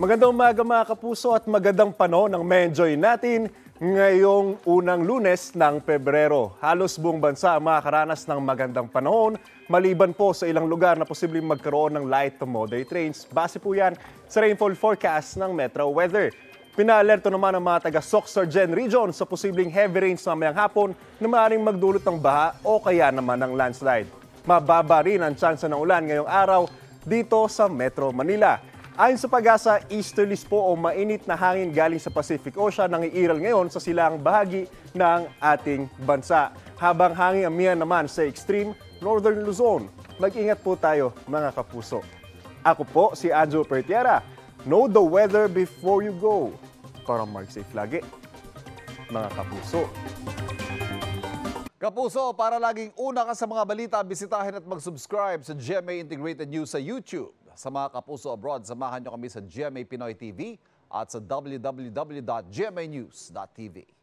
Magandang umaga mga kapuso at magandang panahon ang ma-enjoy natin ngayong unang Lunes ng Pebrero. Halos buong bansa ang makakaranas ng magandang panahon, maliban po sa ilang lugar na posibleng magkaroon ng light to moderate rains. Base po yan sa rainfall forecast ng Metro Weather. Pinaalerto naman ang mga taga-Soc-Sargen region sa posibleng heavy rains mamayang hapon na maaaring magdulot ng baha o kaya naman ng landslide. Mababa rin ang tsansa ng ulan ngayong araw dito sa Metro Manila. Ayon sa Pag-asa, easterlies po o mainit na hangin galing sa Pacific Ocean nangiiral ngayon sa silang bahagi ng ating bansa. Habang hangin amihan naman sa extreme northern Luzon. Mag-ingat po tayo mga kapuso. Ako po si Anjo Pertiera. Know the weather before you go. Para mag-safe lagi, mga kapuso. Kapuso, para laging una ka sa mga balita, bisitahin at mag-subscribe sa GMA Integrated News sa YouTube. Sa mga kapuso abroad, samahan nyo kami sa GMA Pinoy TV at sa www.gmanews.tv.